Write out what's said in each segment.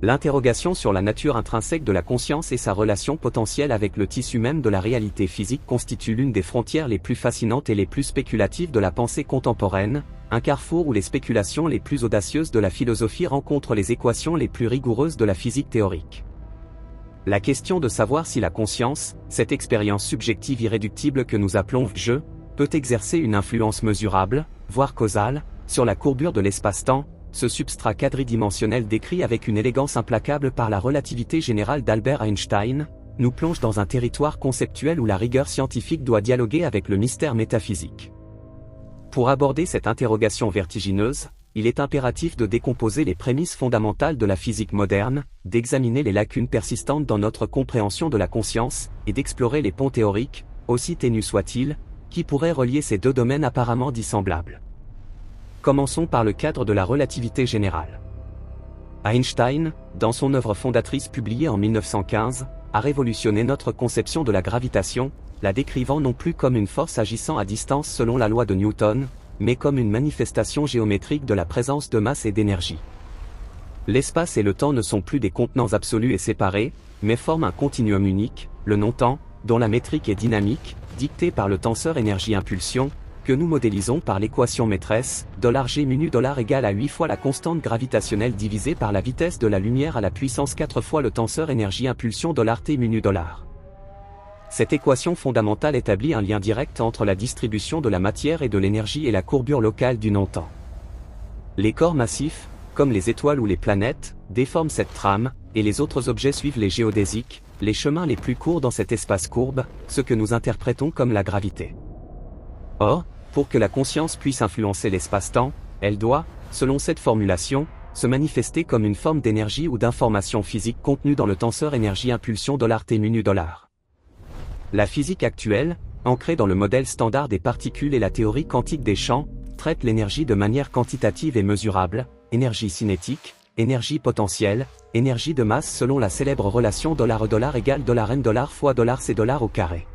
L'interrogation sur la nature intrinsèque de la conscience et sa relation potentielle avec le tissu même de la réalité physique constitue l'une des frontières les plus fascinantes et les plus spéculatives de la pensée contemporaine, un carrefour où les spéculations les plus audacieuses de la philosophie rencontrent les équations les plus rigoureuses de la physique théorique. La question de savoir si la conscience, cette expérience subjective irréductible que nous appelons « je », peut exercer une influence mesurable, voire causale, sur la courbure de l'espace-temps, ce substrat quadridimensionnel décrit avec une élégance implacable par la relativité générale d'Albert Einstein, nous plonge dans un territoire conceptuel où la rigueur scientifique doit dialoguer avec le mystère métaphysique. Pour aborder cette interrogation vertigineuse, il est impératif de décomposer les prémices fondamentales de la physique moderne, d'examiner les lacunes persistantes dans notre compréhension de la conscience, et d'explorer les ponts théoriques, aussi ténus soient-ils, qui pourraient relier ces deux domaines apparemment dissemblables. Commençons par le cadre de la relativité générale. Einstein, dans son œuvre fondatrice publiée en 1915, a révolutionné notre conception de la gravitation, la décrivant non plus comme une force agissant à distance selon la loi de Newton, mais comme une manifestation géométrique de la présence de masse et d'énergie. L'espace et le temps ne sont plus des contenants absolus et séparés, mais forment un continuum unique, le non-temps, dont la métrique est dynamique, dictée par le tenseur énergie-impulsion, que nous modélisons par l'équation maîtresse, $G mu égale à 8 fois la constante gravitationnelle divisée par la vitesse de la lumière à la puissance 4 fois le tenseur énergie-impulsion $T mu. Cette équation fondamentale établit un lien direct entre la distribution de la matière et de l'énergie et la courbure locale du non-temps. Les corps massifs, comme les étoiles ou les planètes, déforment cette trame, et les autres objets suivent les géodésiques, les chemins les plus courts dans cet espace courbe, ce que nous interprétons comme la gravité. Or, pour que la conscience puisse influencer l'espace-temps, elle doit, selon cette formulation, se manifester comme une forme d'énergie ou d'information physique contenue dans le tenseur énergie-impulsion $T mu. La physique actuelle, ancrée dans le modèle standard des particules et la théorie quantique des champs, traite l'énergie de manière quantitative et mesurable, énergie cinétique, énergie potentielle, énergie de masse selon la célèbre relation $E égale $m$ fois $C$ au carré.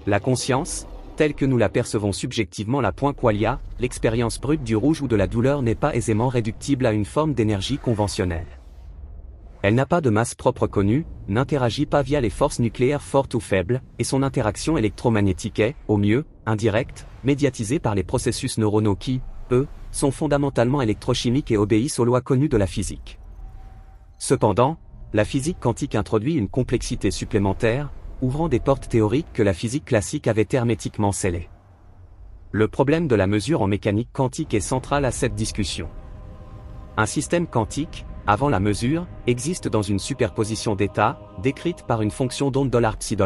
La conscience, telle que nous la percevons subjectivement la point qualia, l'expérience brute du rouge ou de la douleur n'est pas aisément réductible à une forme d'énergie conventionnelle. Elle n'a pas de masse propre connue, n'interagit pas via les forces nucléaires fortes ou faibles, et son interaction électromagnétique est, au mieux, indirecte, médiatisée par les processus neuronaux qui, eux, sont fondamentalement électrochimiques et obéissent aux lois connues de la physique. Cependant, la physique quantique introduit une complexité supplémentaire, ouvrant des portes théoriques que la physique classique avait hermétiquement scellées. Le problème de la mesure en mécanique quantique est central à cette discussion. Un système quantique, avant la mesure, existe dans une superposition d'états, décrite par une fonction d'onde $psi.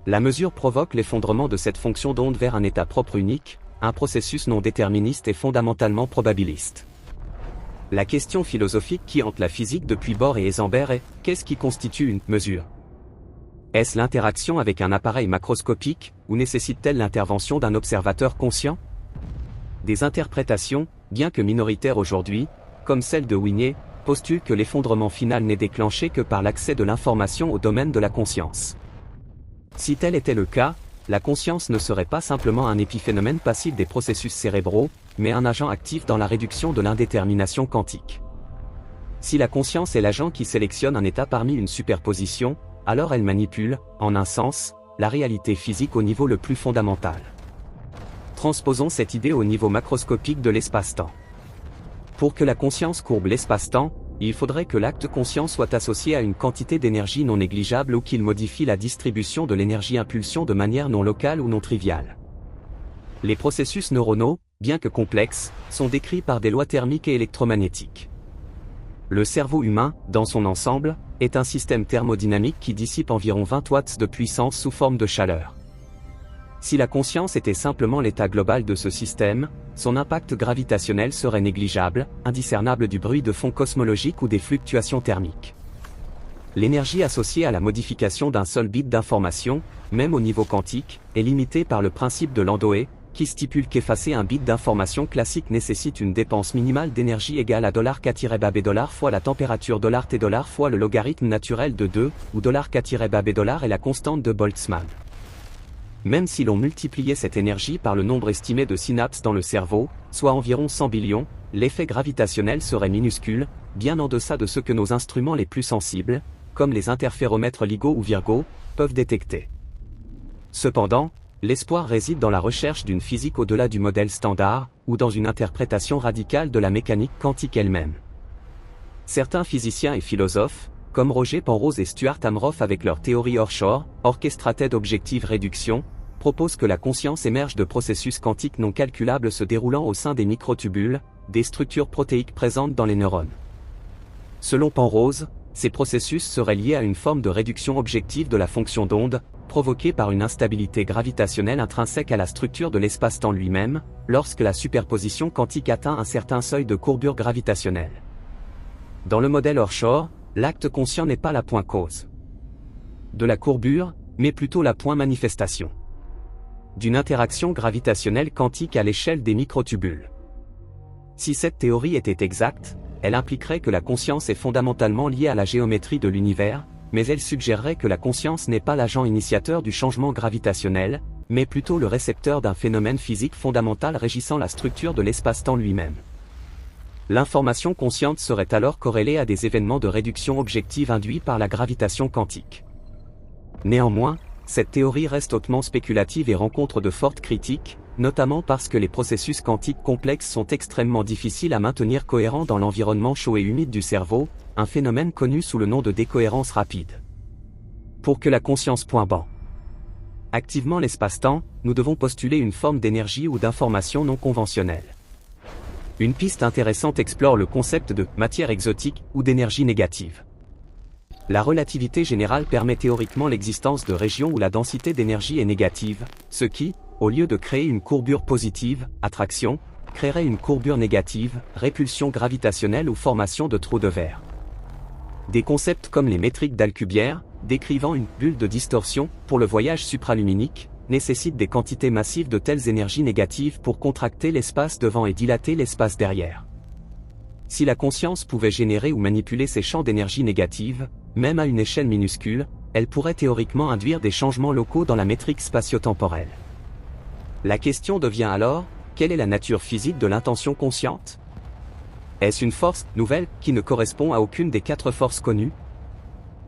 La mesure provoque l'effondrement de cette fonction d'onde vers un état propre unique, un processus non déterministe et fondamentalement probabiliste. La question philosophique qui hante la physique depuis Bohr et Heisenberg est, qu'est-ce qui constitue une mesure ? Est-ce l'interaction avec un appareil macroscopique, ou nécessite-t-elle l'intervention d'un observateur conscient ? Des interprétations, bien que minoritaires aujourd'hui, comme celle de Wigner, postulent que l'effondrement final n'est déclenché que par l'accès de l'information au domaine de la conscience. Si tel était le cas, la conscience ne serait pas simplement un épiphénomène passif des processus cérébraux, mais un agent actif dans la réduction de l'indétermination quantique. Si la conscience est l'agent qui sélectionne un état parmi une superposition, alors elle manipule, en un sens, la réalité physique au niveau le plus fondamental. Transposons cette idée au niveau macroscopique de l'espace-temps. Pour que la conscience courbe l'espace-temps, il faudrait que l'acte conscient soit associé à une quantité d'énergie non négligeable ou qu'il modifie la distribution de l'énergie-impulsion de manière non locale ou non triviale. Les processus neuronaux, bien que complexes, sont décrits par des lois thermiques et électromagnétiques. Le cerveau humain, dans son ensemble, est un système thermodynamique qui dissipe environ 20 watts de puissance sous forme de chaleur. Si la conscience était simplement l'état global de ce système, son impact gravitationnel serait négligeable, indiscernable du bruit de fond cosmologique ou des fluctuations thermiques. L'énergie associée à la modification d'un seul bit d'information, même au niveau quantique, est limitée par le principe de Landauer, qui stipule qu'effacer un bit d'information classique nécessite une dépense minimale d'énergie égale à $K-B$ fois la température $T$ fois le logarithme naturel de 2, où $K-B$ est la constante de Boltzmann. Même si l'on multipliait cette énergie par le nombre estimé de synapses dans le cerveau, soit environ 100 billions, l'effet gravitationnel serait minuscule, bien en deçà de ce que nos instruments les plus sensibles, comme les interféromètres LIGO ou Virgo, peuvent détecter. Cependant, l'espoir réside dans la recherche d'une physique au-delà du modèle standard, ou dans une interprétation radicale de la mécanique quantique elle-même. Certains physiciens et philosophes, comme Roger Penrose et Stuart Amroth avec leur théorie Orshor, Orchestrated Objective Reduction, proposent que la conscience émerge de processus quantiques non calculables se déroulant au sein des microtubules, des structures protéiques présentes dans les neurones. Selon Penrose, ces processus seraient liés à une forme de réduction objective de la fonction d'onde, provoquée par une instabilité gravitationnelle intrinsèque à la structure de l'espace-temps lui-même, lorsque la superposition quantique atteint un certain seuil de courbure gravitationnelle. Dans le modèle Orshor, l'acte conscient n'est pas la point cause de la courbure, mais plutôt la point manifestation d'une interaction gravitationnelle quantique à l'échelle des microtubules. Si cette théorie était exacte, elle impliquerait que la conscience est fondamentalement liée à la géométrie de l'univers, mais elle suggérerait que la conscience n'est pas l'agent initiateur du changement gravitationnel, mais plutôt le récepteur d'un phénomène physique fondamental régissant la structure de l'espace-temps lui-même. L'information consciente serait alors corrélée à des événements de réduction objective induits par la gravitation quantique. Néanmoins, cette théorie reste hautement spéculative et rencontre de fortes critiques, notamment parce que les processus quantiques complexes sont extrêmement difficiles à maintenir cohérents dans l'environnement chaud et humide du cerveau, un phénomène connu sous le nom de décohérence rapide. Pour que la conscience .ban activement l'espace-temps, nous devons postuler une forme d'énergie ou d'information non conventionnelle. Une piste intéressante explore le concept de matière exotique ou d'énergie négative. La relativité générale permet théoriquement l'existence de régions où la densité d'énergie est négative, ce qui, au lieu de créer une courbure positive, attraction, créerait une courbure négative, répulsion gravitationnelle ou formation de trous de verre. Des concepts comme les métriques d'Alcubierre, décrivant une bulle de distorsion pour le voyage supraluminique, nécessitent des quantités massives de telles énergies négatives pour contracter l'espace devant et dilater l'espace derrière. Si la conscience pouvait générer ou manipuler ces champs d'énergie négative, même à une échelle minuscule, elle pourrait théoriquement induire des changements locaux dans la métrique spatio-temporelle. La question devient alors, quelle est la nature physique de l'intention consciente ? Est-ce une force nouvelle qui ne correspond à aucune des 4 forces connues ?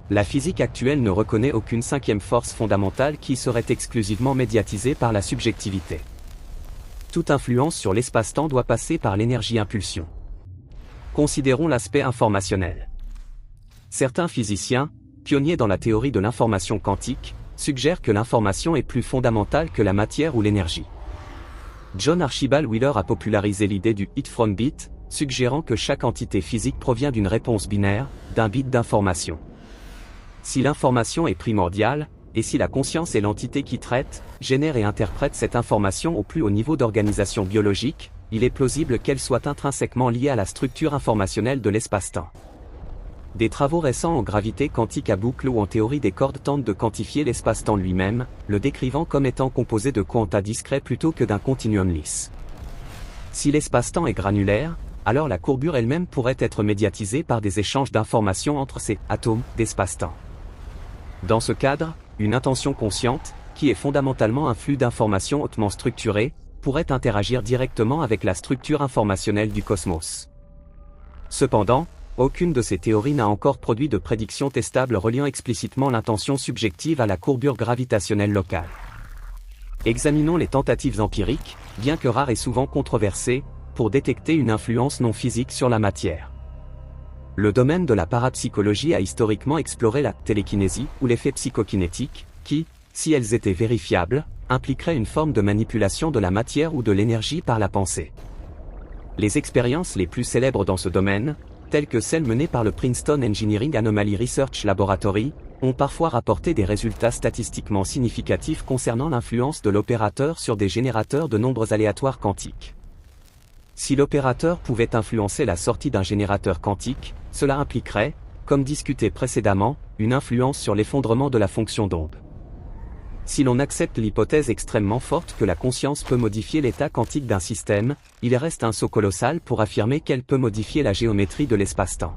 La physique actuelle ne reconnaît aucune 5e force fondamentale qui serait exclusivement médiatisée par la subjectivité. Toute influence sur l'espace-temps doit passer par l'énergie-impulsion. Considérons l'aspect informationnel. Certains physiciens, pionniers dans la théorie de l'information quantique, suggèrent que l'information est plus fondamentale que la matière ou l'énergie. John Archibald Wheeler a popularisé l'idée du hit from bit, suggérant que chaque entité physique provient d'une réponse binaire, d'un bit d'information. Si l'information est primordiale, et si la conscience est l'entité qui traite, génère et interprète cette information au plus haut niveau d'organisation biologique, il est plausible qu'elle soit intrinsèquement liée à la structure informationnelle de l'espace-temps. Des travaux récents en gravité quantique à boucle ou en théorie des cordes tentent de quantifier l'espace-temps lui-même, le décrivant comme étant composé de quanta discrets plutôt que d'un continuum lisse. Si l'espace-temps est granulaire, alors la courbure elle-même pourrait être médiatisée par des échanges d'informations entre ces atomes d'espace-temps. Dans ce cadre, une intention consciente, qui est fondamentalement un flux d'informations hautement structuré, pourrait interagir directement avec la structure informationnelle du cosmos. Cependant, aucune de ces théories n'a encore produit de prédiction testable reliant explicitement l'intention subjective à la courbure gravitationnelle locale. Examinons les tentatives empiriques, bien que rares et souvent controversées, pour détecter une influence non physique sur la matière. Le domaine de la parapsychologie a historiquement exploré la télékinésie ou l'effet psychokinétique, qui, si elles étaient vérifiables, impliqueraient une forme de manipulation de la matière ou de l'énergie par la pensée. Les expériences les plus célèbres dans ce domaine, telles que celles menées par le Princeton Engineering Anomaly Research Laboratory, ont parfois rapporté des résultats statistiquement significatifs concernant l'influence de l'opérateur sur des générateurs de nombres aléatoires quantiques. Si l'opérateur pouvait influencer la sortie d'un générateur quantique, cela impliquerait, comme discuté précédemment, une influence sur l'effondrement de la fonction d'onde. Si l'on accepte l'hypothèse extrêmement forte que la conscience peut modifier l'état quantique d'un système, il reste un saut colossal pour affirmer qu'elle peut modifier la géométrie de l'espace-temps.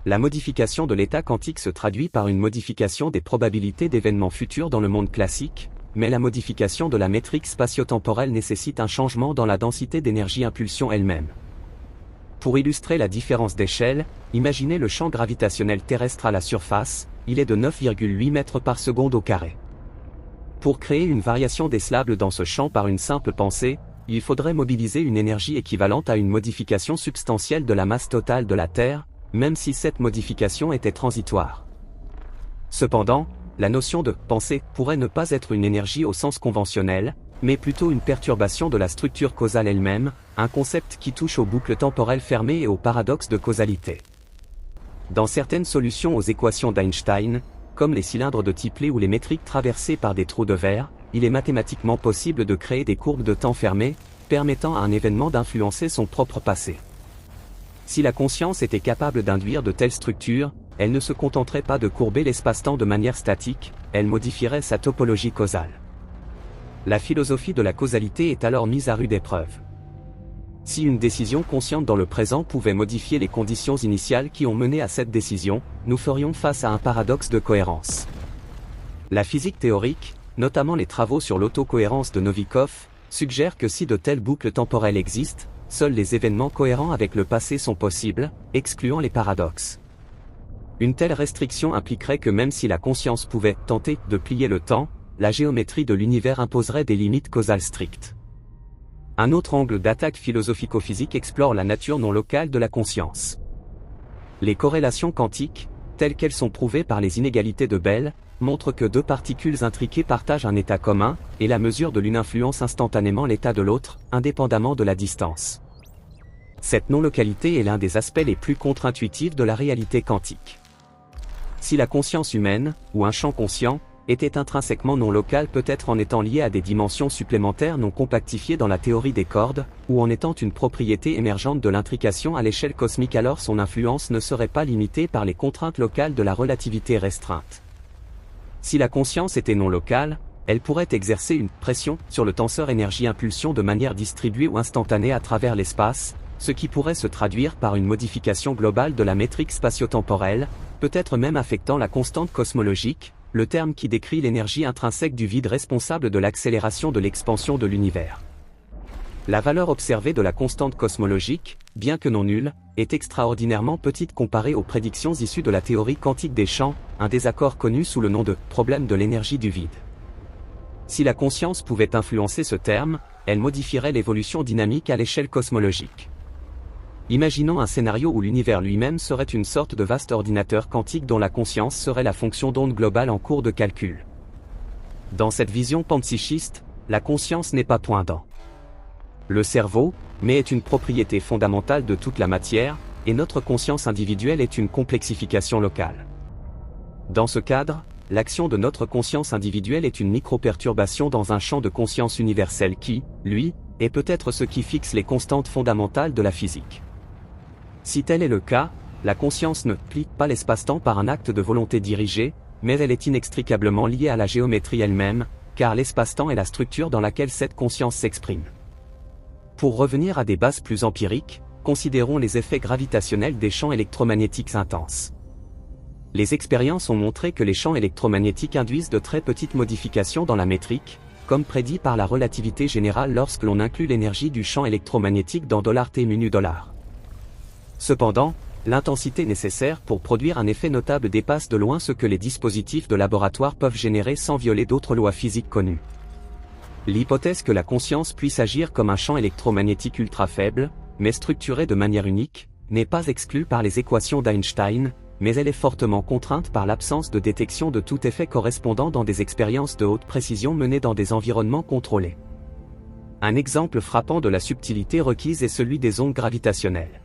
La modification de l'état quantique se traduit par une modification des probabilités d'événements futurs dans le monde classique, mais la modification de la métrique spatio-temporelle nécessite un changement dans la densité d'énergie-impulsion elle-même. Pour illustrer la différence d'échelle, imaginez le champ gravitationnel terrestre à la surface, il est de 9,8 mètres par seconde au carré. Pour créer une variation décelable dans ce champ par une simple pensée, il faudrait mobiliser une énergie équivalente à une modification substantielle de la masse totale de la Terre, même si cette modification était transitoire. Cependant, la notion de « pensée » pourrait ne pas être une énergie au sens conventionnel, mais plutôt une perturbation de la structure causale elle-même, un concept qui touche aux boucles temporelles fermées et au paradoxe de causalité. Dans certaines solutions aux équations d'Einstein, comme les cylindres de Tipley ou les métriques traversées par des trous de verre, il est mathématiquement possible de créer des courbes de temps fermées, permettant à un événement d'influencer son propre passé. Si la conscience était capable d'induire de telles structures, elle ne se contenterait pas de courber l'espace-temps de manière statique, elle modifierait sa topologie causale. La philosophie de la causalité est alors mise à rude épreuve. Si une décision consciente dans le présent pouvait modifier les conditions initiales qui ont mené à cette décision, nous ferions face à un paradoxe de cohérence. La physique théorique, notamment les travaux sur l'autocohérence de Novikov, suggère que si de telles boucles temporelles existent, seuls les événements cohérents avec le passé sont possibles, excluant les paradoxes. Une telle restriction impliquerait que même si la conscience pouvait tenter de plier le temps, la géométrie de l'univers imposerait des limites causales strictes. Un autre angle d'attaque philosophico-physique explore la nature non locale de la conscience. Les corrélations quantiques, telles qu'elles sont prouvées par les inégalités de Bell, montrent que deux particules intriquées partagent un état commun, et la mesure de l'une influence instantanément l'état de l'autre, indépendamment de la distance. Cette non-localité est l'un des aspects les plus contre-intuitifs de la réalité quantique. Si la conscience humaine, ou un champ conscient, était intrinsèquement non local, peut-être en étant lié à des dimensions supplémentaires non compactifiées dans la théorie des cordes, ou en étant une propriété émergente de l'intrication à l'échelle cosmique, alors son influence ne serait pas limitée par les contraintes locales de la relativité restreinte. Si la conscience était non locale, elle pourrait exercer une pression sur le tenseur énergie-impulsion de manière distribuée ou instantanée à travers l'espace, ce qui pourrait se traduire par une modification globale de la métrique spatio-temporelle, peut-être même affectant la constante cosmologique, le terme qui décrit l'énergie intrinsèque du vide responsable de l'accélération de l'expansion de l'univers. La valeur observée de la constante cosmologique, bien que non nulle, est extraordinairement petite comparée aux prédictions issues de la théorie quantique des champs, un désaccord connu sous le nom de « problème de l'énergie du vide ». Si la conscience pouvait influencer ce terme, elle modifierait l'évolution dynamique à l'échelle cosmologique. Imaginons un scénario où l'univers lui-même serait une sorte de vaste ordinateur quantique dont la conscience serait la fonction d'onde globale en cours de calcul. Dans cette vision panpsychiste, la conscience n'est pas point dans le cerveau, mais est une propriété fondamentale de toute la matière, et notre conscience individuelle est une complexification locale. Dans ce cadre, l'action de notre conscience individuelle est une micro-perturbation dans un champ de conscience universel qui, lui, est peut-être ce qui fixe les constantes fondamentales de la physique. Si tel est le cas, la conscience ne plie pas l'espace-temps par un acte de volonté dirigé, mais elle est inextricablement liée à la géométrie elle-même, car l'espace-temps est la structure dans laquelle cette conscience s'exprime. Pour revenir à des bases plus empiriques, considérons les effets gravitationnels des champs électromagnétiques intenses. Les expériences ont montré que les champs électromagnétiques induisent de très petites modifications dans la métrique, comme prédit par la relativité générale lorsque l'on inclut l'énergie du champ électromagnétique dans $T μ $. Cependant, l'intensité nécessaire pour produire un effet notable dépasse de loin ce que les dispositifs de laboratoire peuvent générer sans violer d'autres lois physiques connues. L'hypothèse que la conscience puisse agir comme un champ électromagnétique ultra faible, mais structuré de manière unique, n'est pas exclue par les équations d'Einstein, mais elle est fortement contrainte par l'absence de détection de tout effet correspondant dans des expériences de haute précision menées dans des environnements contrôlés. Un exemple frappant de la subtilité requise est celui des ondes gravitationnelles.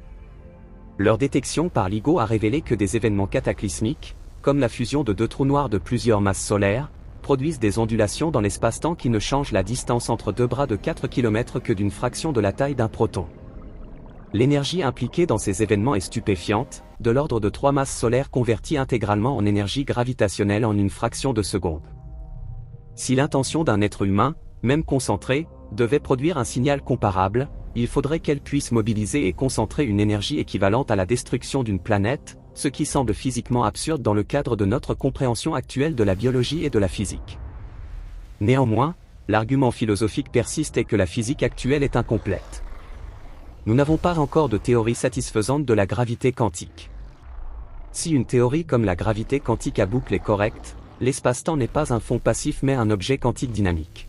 Leur détection par LIGO a révélé que des événements cataclysmiques, comme la fusion de deux trous noirs de plusieurs masses solaires, produisent des ondulations dans l'espace-temps qui ne changent la distance entre deux bras de 4 km que d'une fraction de la taille d'un proton. L'énergie impliquée dans ces événements est stupéfiante, de l'ordre de 3 masses solaires converties intégralement en énergie gravitationnelle en une fraction de seconde. Si l'intention d'un être humain, même concentré, devait produire un signal comparable, il faudrait qu'elle puisse mobiliser et concentrer une énergie équivalente à la destruction d'une planète, ce qui semble physiquement absurde dans le cadre de notre compréhension actuelle de la biologie et de la physique. Néanmoins, l'argument philosophique persiste et que la physique actuelle est incomplète. Nous n'avons pas encore de théorie satisfaisante de la gravité quantique. Si une théorie comme la gravité quantique à boucle est correcte, l'espace-temps n'est pas un fond passif mais un objet quantique dynamique.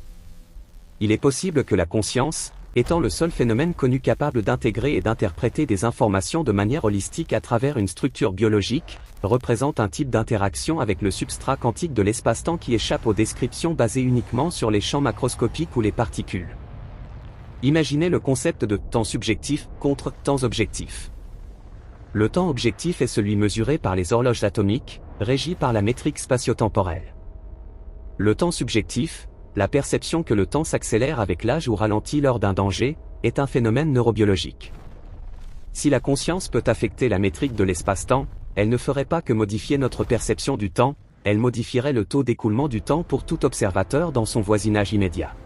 Il est possible que la conscience, étant le seul phénomène connu capable d'intégrer et d'interpréter des informations de manière holistique à travers une structure biologique, représente un type d'interaction avec le substrat quantique de l'espace-temps qui échappe aux descriptions basées uniquement sur les champs macroscopiques ou les particules. Imaginez le concept de temps subjectif contre temps objectif. Le temps objectif est celui mesuré par les horloges atomiques, régi par la métrique spatio-temporelle. Le temps subjectif, la perception que le temps s'accélère avec l'âge ou ralentit lors d'un danger, est un phénomène neurobiologique. Si la conscience peut affecter la métrique de l'espace-temps, elle ne ferait pas que modifier notre perception du temps, elle modifierait le taux d'écoulement du temps pour tout observateur dans son voisinage immédiat.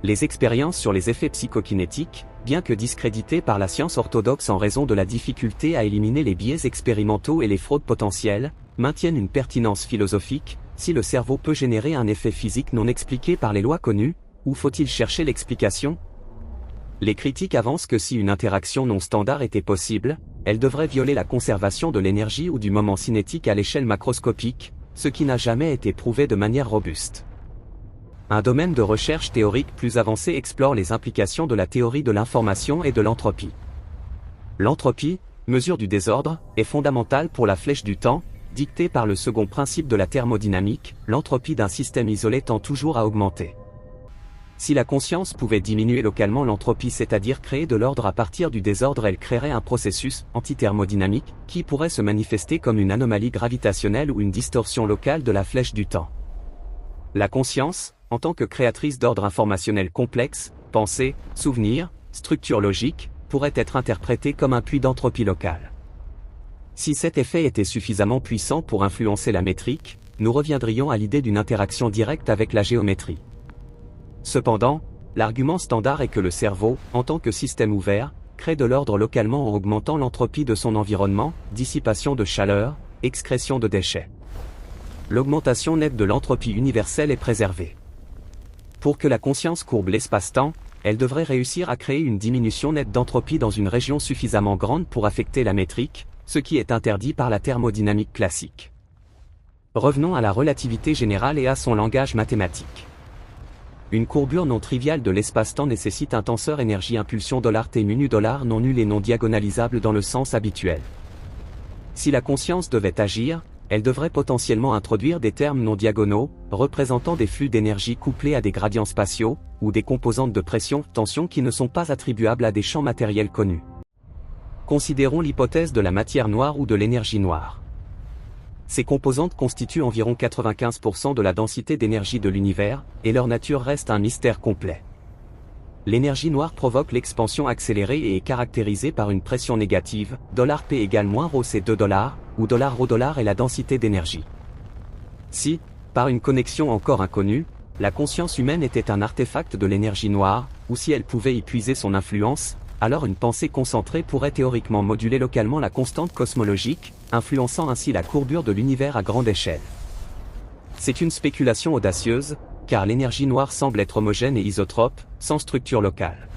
Les expériences sur les effets psychokinétiques, bien que discréditées par la science orthodoxe en raison de la difficulté à éliminer les biais expérimentaux et les fraudes potentielles, maintiennent une pertinence philosophique. Si le cerveau peut générer un effet physique non expliqué par les lois connues, où faut-il chercher l'explication? Les critiques avancent que si une interaction non standard était possible, elle devrait violer la conservation de l'énergie ou du moment cinétique à l'échelle macroscopique, ce qui n'a jamais été prouvé de manière robuste. Un domaine de recherche théorique plus avancé explore les implications de la théorie de l'information et de l'entropie. L'entropie, mesure du désordre, est fondamentale pour la flèche du temps, dictée par le second principe de la thermodynamique, l'entropie d'un système isolé tend toujours à augmenter. Si la conscience pouvait diminuer localement l'entropie, c'est-à-dire créer de l'ordre à partir du désordre, elle créerait un processus antithermodynamique qui pourrait se manifester comme une anomalie gravitationnelle ou une distorsion locale de la flèche du temps. La conscience, en tant que créatrice d'ordre informationnel complexe, pensée, souvenir, structure logique, pourrait être interprétée comme un puits d'entropie locale. Si cet effet était suffisamment puissant pour influencer la métrique, nous reviendrions à l'idée d'une interaction directe avec la géométrie. Cependant, l'argument standard est que le cerveau, en tant que système ouvert, crée de l'ordre localement en augmentant l'entropie de son environnement, dissipation de chaleur, excrétion de déchets. L'augmentation nette de l'entropie universelle est préservée. Pour que la conscience courbe l'espace-temps, elle devrait réussir à créer une diminution nette d'entropie dans une région suffisamment grande pour affecter la métrique, ce qui est interdit par la thermodynamique classique. Revenons à la relativité générale et à son langage mathématique. Une courbure non triviale de l'espace-temps nécessite un tenseur énergie-impulsion $T mu nu $ non nul et non diagonalisable dans le sens habituel. Si la conscience devait agir, elle devrait potentiellement introduire des termes non diagonaux, représentant des flux d'énergie couplés à des gradients spatiaux, ou des composantes de pression-tension qui ne sont pas attribuables à des champs matériels connus. Considérons l'hypothèse de la matière noire ou de l'énergie noire. Ces composantes constituent environ 95% de la densité d'énergie de l'univers, et leur nature reste un mystère complet. L'énergie noire provoque l'expansion accélérée et est caractérisée par une pression négative, $P égale -ρ c'est 2 $, où $ρ$ est la densité d'énergie. Si, par une connexion encore inconnue, la conscience humaine était un artefact de l'énergie noire, ou si elle pouvait y puiser son influence, alors une pensée concentrée pourrait théoriquement moduler localement la constante cosmologique, influençant ainsi la courbure de l'univers à grande échelle. C'est une spéculation audacieuse, car l'énergie noire semble être homogène et isotrope, sans structure locale.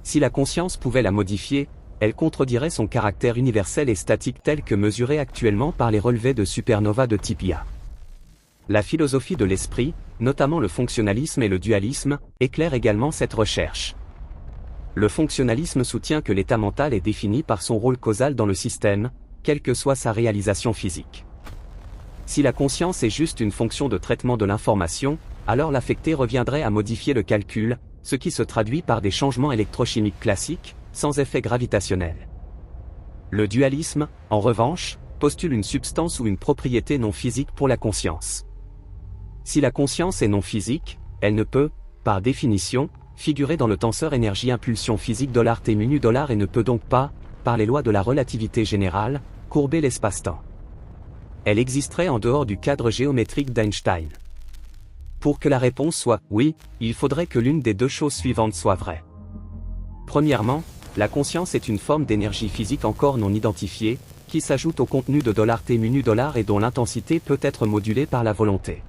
Si la conscience pouvait la modifier, elle contredirait son caractère universel et statique tel que mesuré actuellement par les relevés de supernova de type Ia. La philosophie de l'esprit, notamment le fonctionnalisme et le dualisme, éclaire également cette recherche. Le fonctionnalisme soutient que l'état mental est défini par son rôle causal dans le système, quelle que soit sa réalisation physique. Si la conscience est juste une fonction de traitement de l'information, alors l'affecter reviendrait à modifier le calcul, ce qui se traduit par des changements électrochimiques classiques, sans effet gravitationnel. Le dualisme, en revanche, postule une substance ou une propriété non physique pour la conscience. Si la conscience est non physique, elle ne peut, par définition, figurer dans le tenseur énergie-impulsion physique $T mu nu $ et ne peut donc pas, par les lois de la relativité générale, courber l'espace-temps. Elle existerait en dehors du cadre géométrique d'Einstein. Pour que la réponse soit « oui », il faudrait que l'une des deux choses suivantes soit vraie. Premièrement, la conscience est une forme d'énergie physique encore non identifiée, qui s'ajoute au contenu de $T mu nu $ et dont l'intensité peut être modulée par la volonté.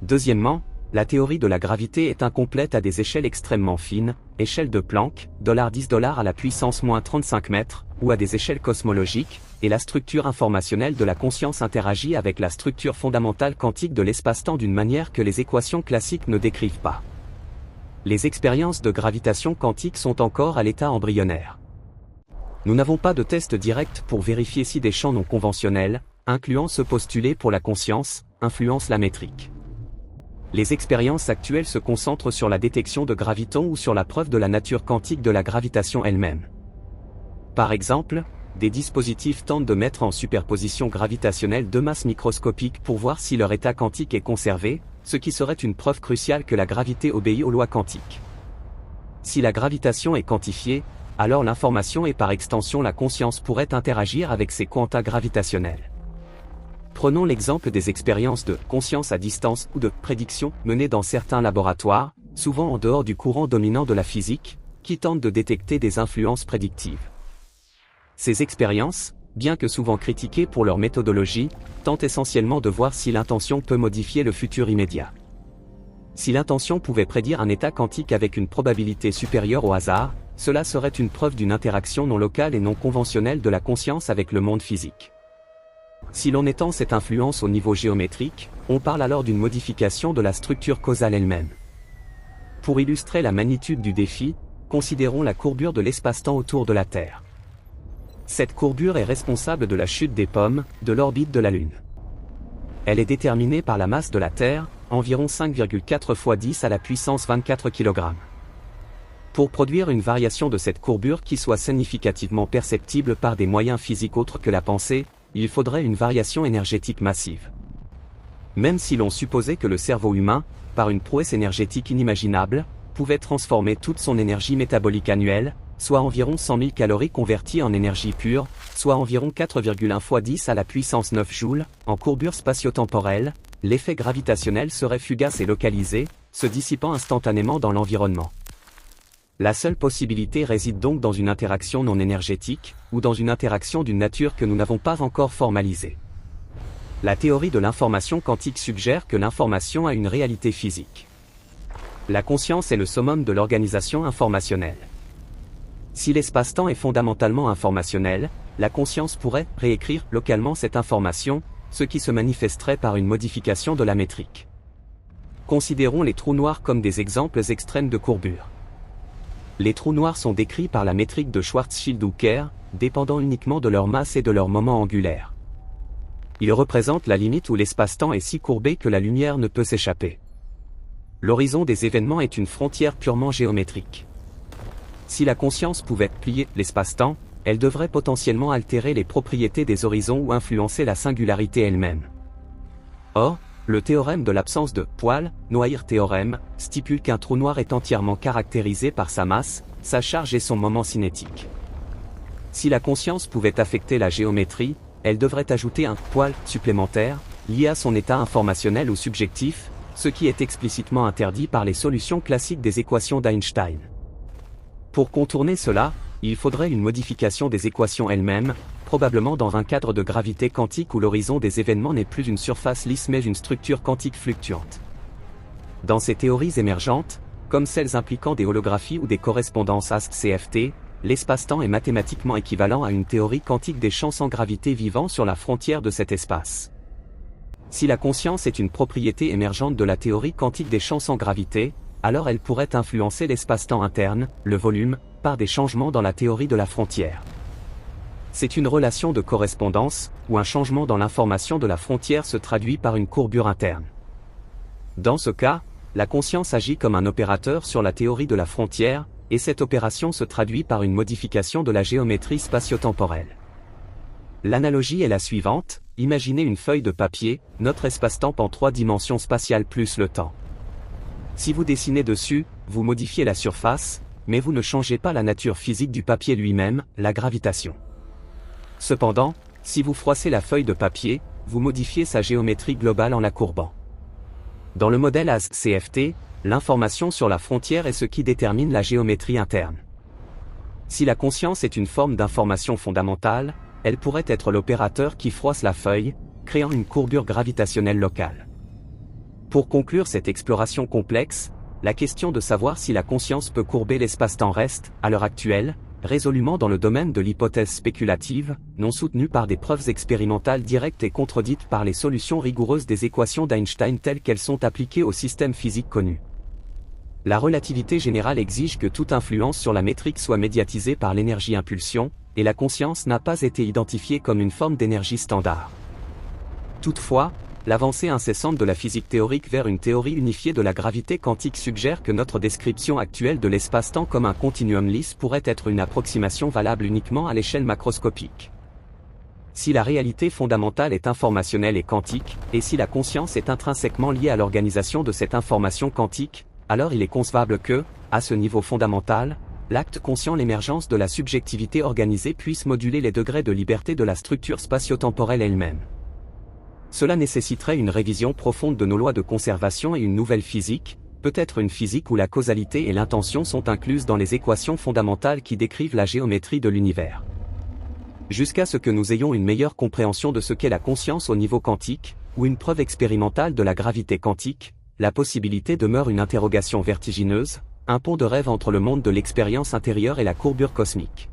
Deuxièmement, la théorie de la gravité est incomplète à des échelles extrêmement fines, échelle de Planck, $10 à la puissance -35 mètres, ou à des échelles cosmologiques, et la structure informationnelle de la conscience interagit avec la structure fondamentale quantique de l'espace-temps d'une manière que les équations classiques ne décrivent pas. Les expériences de gravitation quantique sont encore à l'état embryonnaire. Nous n'avons pas de test direct pour vérifier si des champs non conventionnels, incluant ceux postulés pour la conscience, influencent la métrique. Les expériences actuelles se concentrent sur la détection de gravitons ou sur la preuve de la nature quantique de la gravitation elle-même. Par exemple, des dispositifs tentent de mettre en superposition gravitationnelle deux masses microscopiques pour voir si leur état quantique est conservé, ce qui serait une preuve cruciale que la gravité obéit aux lois quantiques. Si la gravitation est quantifiée, alors l'information et par extension la conscience pourraient interagir avec ces quanta gravitationnels. Prenons l'exemple des expériences de conscience à distance ou de prédiction menées dans certains laboratoires, souvent en dehors du courant dominant de la physique, qui tentent de détecter des influences prédictives. Ces expériences, bien que souvent critiquées pour leur méthodologie, tentent essentiellement de voir si l'intention peut modifier le futur immédiat. Si l'intention pouvait prédire un état quantique avec une probabilité supérieure au hasard, cela serait une preuve d'une interaction non locale et non conventionnelle de la conscience avec le monde physique. Si l'on étend cette influence au niveau géométrique, on parle alors d'une modification de la structure causale elle-même. Pour illustrer la magnitude du défi, considérons la courbure de l'espace-temps autour de la Terre. Cette courbure est responsable de la chute des pommes, de l'orbite de la Lune. Elle est déterminée par la masse de la Terre, environ 5,4 fois 10 à la puissance 24 kg. Pour produire une variation de cette courbure qui soit significativement perceptible par des moyens physiques autres que la pensée, il faudrait une variation énergétique massive. Même si l'on supposait que le cerveau humain, par une prouesse énergétique inimaginable, pouvait transformer toute son énergie métabolique annuelle, soit environ 100 000 calories converties en énergie pure, soit environ 4,1 fois 10 à la puissance 9 joules, en courbure spatio-temporelle, l'effet gravitationnel serait fugace et localisé, se dissipant instantanément dans l'environnement. La seule possibilité réside donc dans une interaction non énergétique, ou dans une interaction d'une nature que nous n'avons pas encore formalisée. La théorie de l'information quantique suggère que l'information a une réalité physique. La conscience est le summum de l'organisation informationnelle. Si l'espace-temps est fondamentalement informationnel, la conscience pourrait réécrire localement cette information, ce qui se manifesterait par une modification de la métrique. Considérons les trous noirs comme des exemples extrêmes de courbure. Les trous noirs sont décrits par la métrique de Schwarzschild-Hooker, dépendant uniquement de leur masse et de leur moment angulaire. Ils représentent la limite où l'espace-temps est si courbé que la lumière ne peut s'échapper. L'horizon des événements est une frontière purement géométrique. Si la conscience pouvait plier l'espace-temps, elle devrait potentiellement altérer les propriétés des horizons ou influencer la singularité elle-même. Or, le théorème de l'absence de poil, Noire théorème, stipule qu'un trou noir est entièrement caractérisé par sa masse, sa charge et son moment cinétique. Si la conscience pouvait affecter la géométrie, elle devrait ajouter un poil supplémentaire, lié à son état informationnel ou subjectif, ce qui est explicitement interdit par les solutions classiques des équations d'Einstein. Pour contourner cela, il faudrait une modification des équations elles-mêmes, probablement dans un cadre de gravité quantique où l'horizon des événements n'est plus une surface lisse mais une structure quantique fluctuante. Dans ces théories émergentes, comme celles impliquant des holographies ou des correspondances ASK-CFT, l'espace-temps est mathématiquement équivalent à une théorie quantique des champs sans gravité vivant sur la frontière de cet espace. Si la conscience est une propriété émergente de la théorie quantique des champs sans gravité, alors elle pourrait influencer l'espace-temps interne, le volume, par des changements dans la théorie de la frontière. C'est une relation de correspondance, où un changement dans l'information de la frontière se traduit par une courbure interne. Dans ce cas, la conscience agit comme un opérateur sur la théorie de la frontière, et cette opération se traduit par une modification de la géométrie spatio-temporelle. L'analogie est la suivante, imaginez une feuille de papier, notre espace-temps en 3 dimensions spatiales plus le temps. Si vous dessinez dessus, vous modifiez la surface, mais vous ne changez pas la nature physique du papier lui-même, la gravitation. Cependant, si vous froissez la feuille de papier, vous modifiez sa géométrie globale en la courbant. Dans le modèle ASK-CFT, l'information sur la frontière est ce qui détermine la géométrie interne. Si la conscience est une forme d'information fondamentale, elle pourrait être l'opérateur qui froisse la feuille, créant une courbure gravitationnelle locale. Pour conclure cette exploration complexe, la question de savoir si la conscience peut courber l'espace-temps reste, à l'heure actuelle, résolument dans le domaine de l'hypothèse spéculative, non soutenue par des preuves expérimentales directes et contredites par les solutions rigoureuses des équations d'Einstein telles qu'elles sont appliquées au système physique connu. La relativité générale exige que toute influence sur la métrique soit médiatisée par l'énergie-impulsion, et la conscience n'a pas été identifiée comme une forme d'énergie standard. Toutefois, l'avancée incessante de la physique théorique vers une théorie unifiée de la gravité quantique suggère que notre description actuelle de l'espace-temps comme un continuum lisse pourrait être une approximation valable uniquement à l'échelle macroscopique. Si la réalité fondamentale est informationnelle et quantique, et si la conscience est intrinsèquement liée à l'organisation de cette information quantique, alors il est concevable que, à ce niveau fondamental, l'acte conscient, l'émergence de la subjectivité organisée puisse moduler les degrés de liberté de la structure spatio-temporelle elle-même. Cela nécessiterait une révision profonde de nos lois de conservation et une nouvelle physique, peut-être une physique où la causalité et l'intention sont incluses dans les équations fondamentales qui décrivent la géométrie de l'univers. Jusqu'à ce que nous ayons une meilleure compréhension de ce qu'est la conscience au niveau quantique, ou une preuve expérimentale de la gravité quantique, la possibilité demeure une interrogation vertigineuse, un pont de rêve entre le monde de l'expérience intérieure et la courbure cosmique.